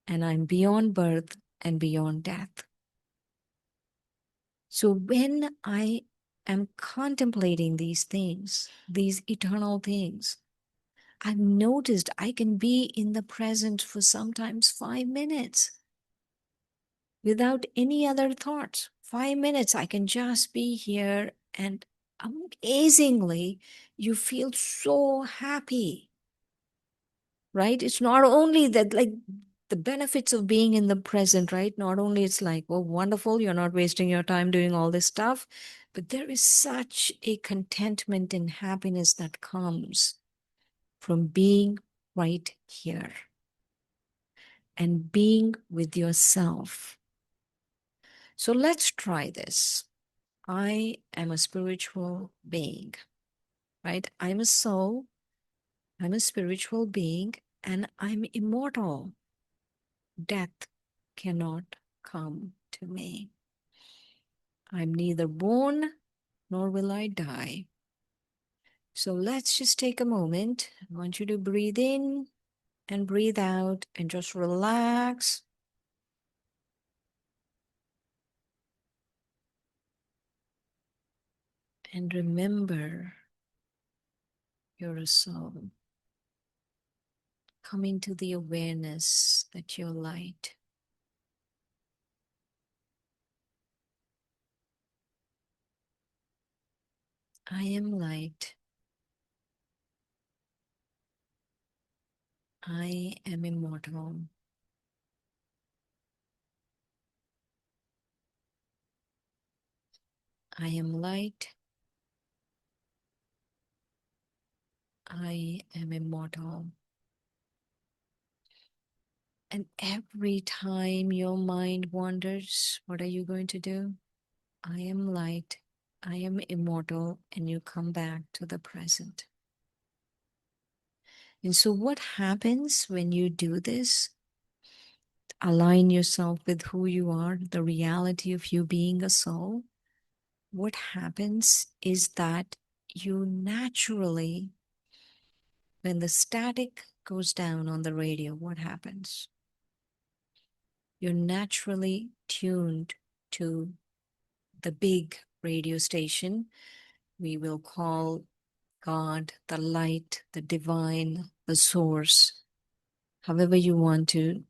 and I'm beyond birth and beyond death. So when I am contemplating these things, these eternal things, I've noticed I can be in the present for sometimes 5 minutes without any other thoughts. 5 minutes, I can just be here, and amazingly, you feel so happy, right? It's not only that, like, the benefits of being in the present, right? Not only it's like, oh, wonderful, you're not wasting your time doing all this stuff, but there is such a contentment and happiness that comes from being right here and being with yourself. So let's try this. I am a spiritual being, right? I'm a soul, I'm a spiritual being, and I'm immortal. Death cannot come to me. I'm neither born nor will I die. So let's just take a moment. I want you to breathe in and breathe out and just relax. And remember, you're a soul. Coming to the awareness that you're light. I am light. I am immortal. I am light. I am immortal. And every time your mind wanders, what are you going to do? I am light. I am immortal. And you come back to the present. And so what happens when you do this? Align yourself with who you are, the reality of you being a soul. What happens is that you naturally, when the static goes down on the radio, what happens? You're naturally tuned to the big radio station. We will call God, the light, the divine, the source, however you want to,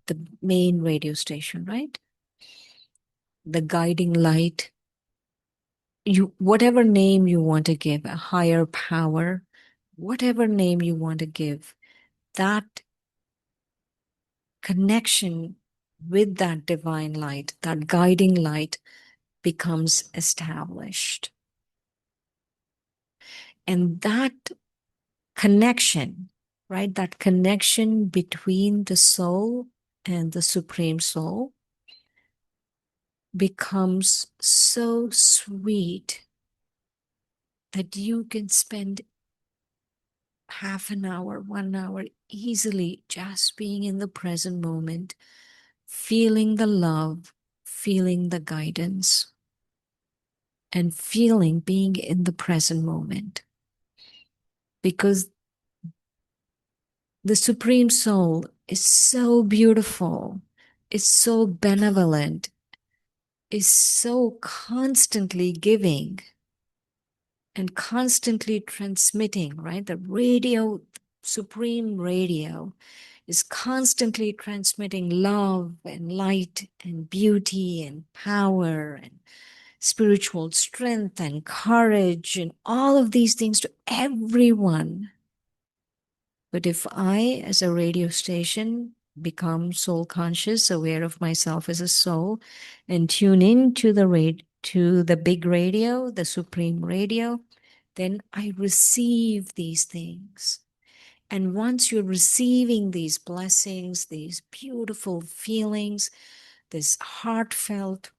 the main radio station, right? The guiding light, whatever name you want to give, a higher power, whatever name you want to give, that connection with that divine light, that guiding light becomes established. And that connection, right? That connection between the soul and the Supreme Soul becomes so sweet that you can spend half an hour, 1 hour easily just being in the present moment, feeling the love, feeling the guidance, and feeling being in the present moment. Because the Supreme Soul is so beautiful, is so benevolent, is so constantly giving and constantly transmitting, right? The radio, Supreme Radio, is constantly transmitting love and light and beauty and power and spiritual strength and courage and all of these things to everyone. But if I, as a radio station, become soul conscious, aware of myself as a soul, and tune in to the big radio, the Supreme Radio, then I receive these things. And once you're receiving these blessings, these beautiful feelings, this heartfelt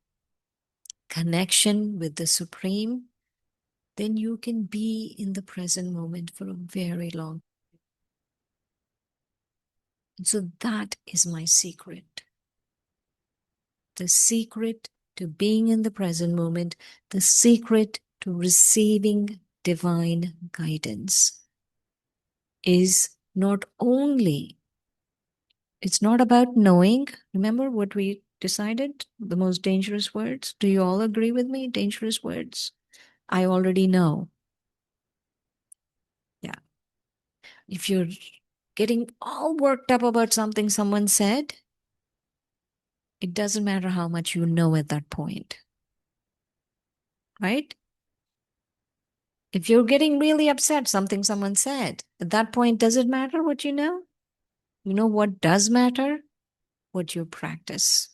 connection with the Supreme, then you can be in the present moment for a very long time. And so that is my secret. The secret to being in the present moment, the secret to receiving divine guidance is not only, it's not about knowing. Remember what we decided? The most dangerous words. Do you all agree with me? Dangerous words. I already know. Yeah. If you're getting all worked up about something someone said, it doesn't matter how much you know at that point. Right? If you're getting really upset, something someone said, at that point, does it matter what you know? You know what does matter? What you practice.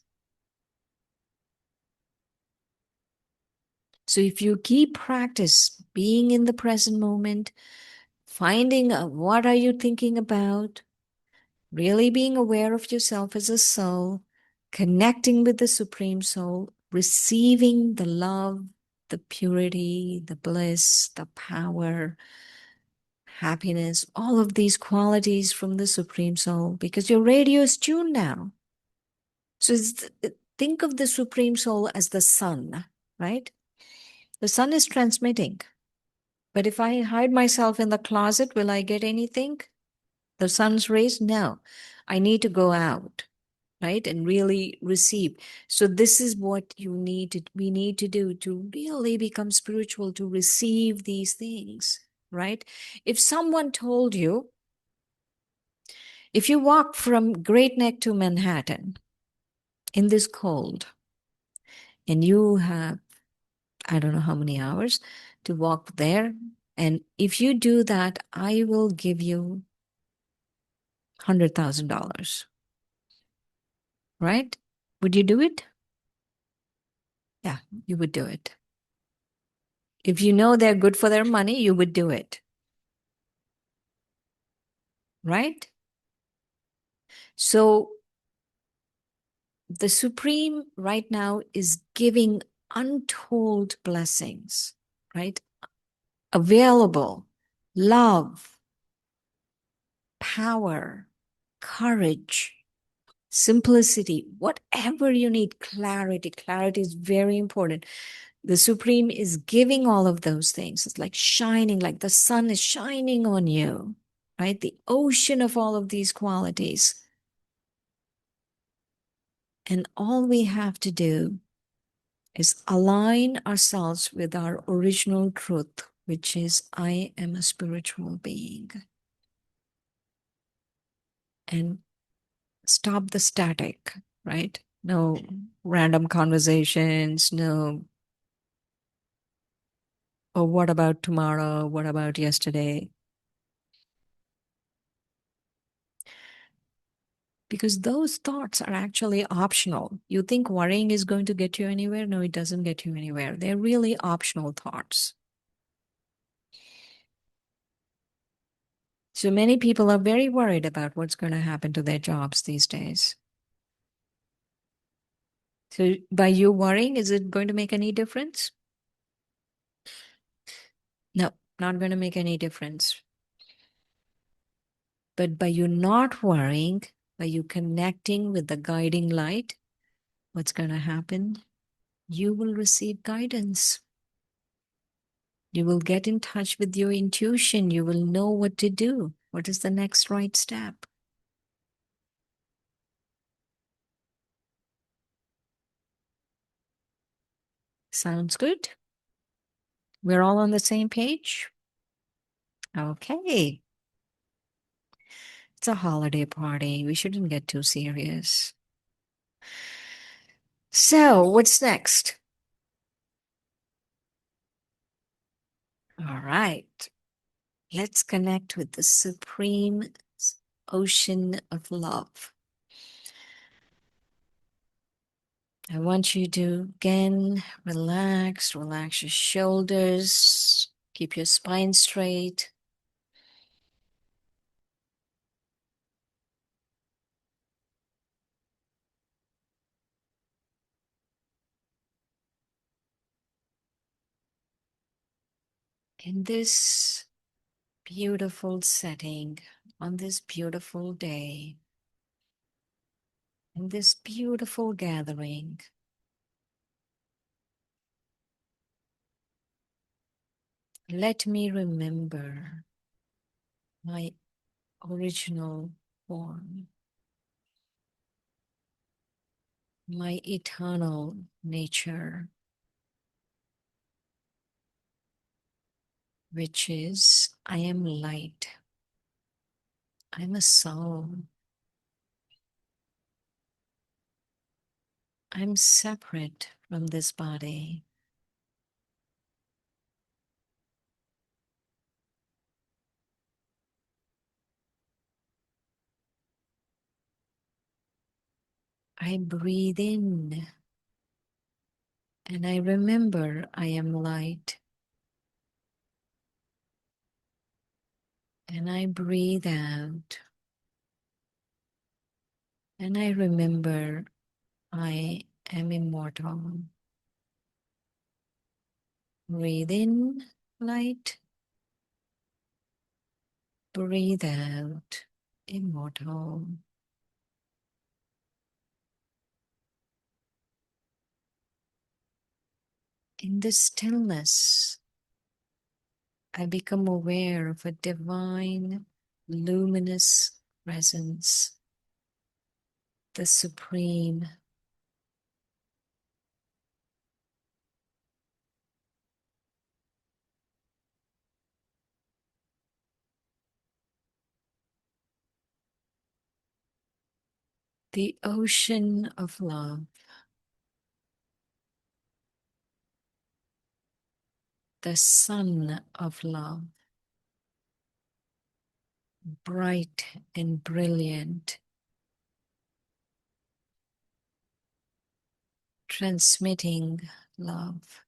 So if you keep practice being in the present moment, finding what are you thinking about, really being aware of yourself as a soul, connecting with the Supreme Soul, receiving the love, the purity, the bliss, the power, happiness, all of these qualities from the Supreme Soul, because your radio is tuned now. So think of the Supreme Soul as the sun, right? The sun is transmitting. But if I hide myself in the closet, will I get anything? The sun's rays? No. I need to go out, right? And really receive. So this is what we need to do to really become spiritual, to receive these things, right? If someone told you, if you walk from Great Neck to Manhattan in this cold, and you have, I don't know how many hours to walk there, and if you do that, I will give you $100,000. Right? Would you do it? Yeah, you would do it. If you know they're good for their money, you would do it. Right? So the Supreme right now is giving untold blessings, right? Available, love, power, courage, simplicity, whatever you need, clarity. Clarity is very important. The Supreme is giving all of those things. It's like shining, like the sun is shining on you, right? The ocean of all of these qualities. And all we have to do is align ourselves with our original truth, which is I am a spiritual being. And stop the static, right? No random conversations, no, oh, what about tomorrow? What about yesterday? Because those thoughts are actually optional. You think worrying is going to get you anywhere? No, it doesn't get you anywhere. They're really optional thoughts. So many people are very worried about what's going to happen to their jobs these days. So by you worrying, is it going to make any difference? No, not going to make any difference. But by you not worrying, by you connecting with the guiding light, what's going to happen? You will receive guidance. You will get in touch with your intuition. You will know what to do. What is the next right step? Sounds good? We're all on the same page? Okay. It's a holiday party. We shouldn't get too serious. So, what's next? All right. Let's connect with the supreme ocean of love. I want you to again relax your shoulders, keep your spine straight. In this beautiful setting, on this beautiful day, in this beautiful gathering, let me remember my original form, my eternal nature, which is I am light. I'm a soul. I'm separate from this body. I breathe in and I remember I am light. And I breathe out and I remember I am immortal. Breathe in, light. Breathe out, immortal. In this stillness, I become aware of a divine, luminous presence, the supreme. The ocean of love, the sun of love, bright and brilliant, transmitting love.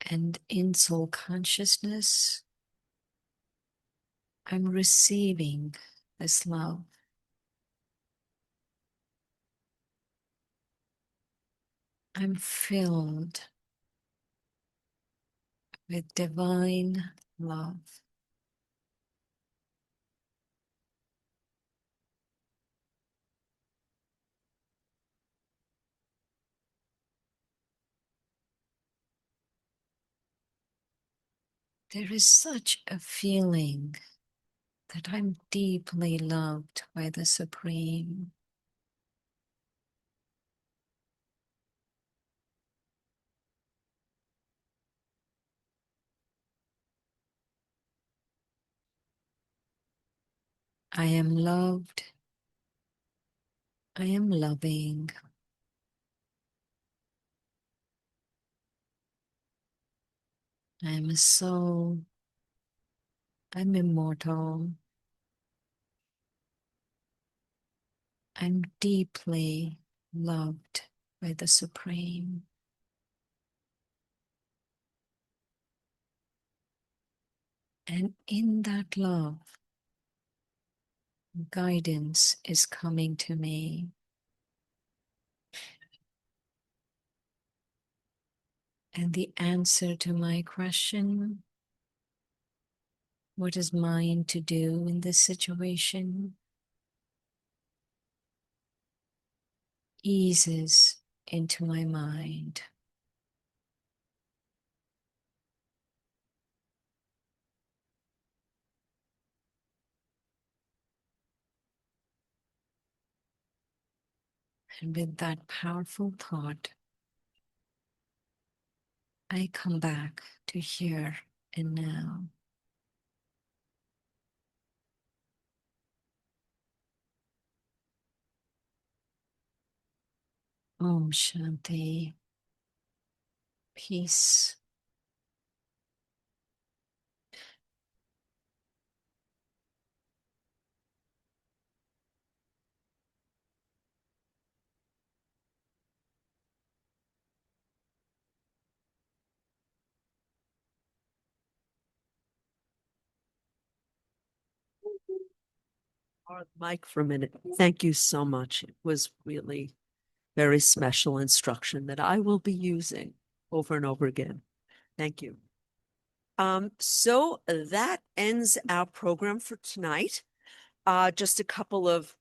And in soul consciousness, I'm receiving this love. I'm filled with divine love. There is such a feeling that I'm deeply loved by the Supreme. I am loved. I am loving. I am a soul. I'm immortal. I'm deeply loved by the Supreme. And in that love, guidance is coming to me. And the answer to my question, what is mine to do in this situation, eases into my mind. And with that powerful thought, I come back to here and now. Om Shanti. Peace. Mike, for a minute. Thank you so much. It was really very special instruction that I will be using over and over again. Thank you. So that ends our program for tonight. Just a couple of,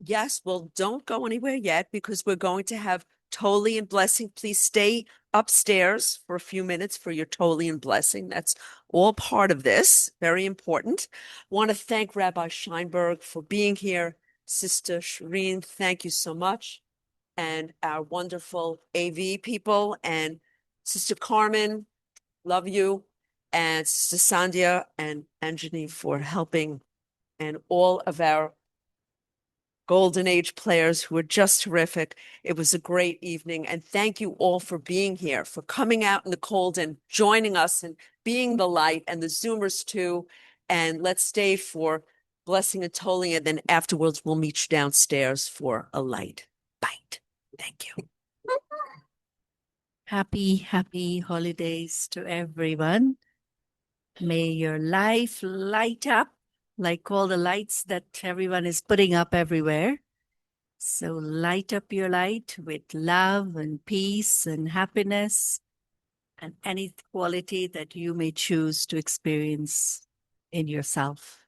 yes, well, don't go anywhere yet because we're going to have Toli and Blessing. Please stay upstairs for a few minutes for your Toli and Blessing. That's all part of this. Very important. Want to thank Rabbi Scheinberg for being here. Sister Shireen, thank you so much. And our wonderful AV people and Sister Carmen, love you. And Sister Sandhya and Anjani for helping, and all of our Golden Age players who were just terrific. It was a great evening. And thank you all for being here, for coming out in the cold and joining us and being the light, and the Zoomers too. And let's stay for Blessing and Toli, and then afterwards we'll meet you downstairs for a light bite. Thank you. Happy holidays to everyone. May your life light up like all the lights that everyone is putting up everywhere. So light up your light with love and peace and happiness and any quality that you may choose to experience in yourself.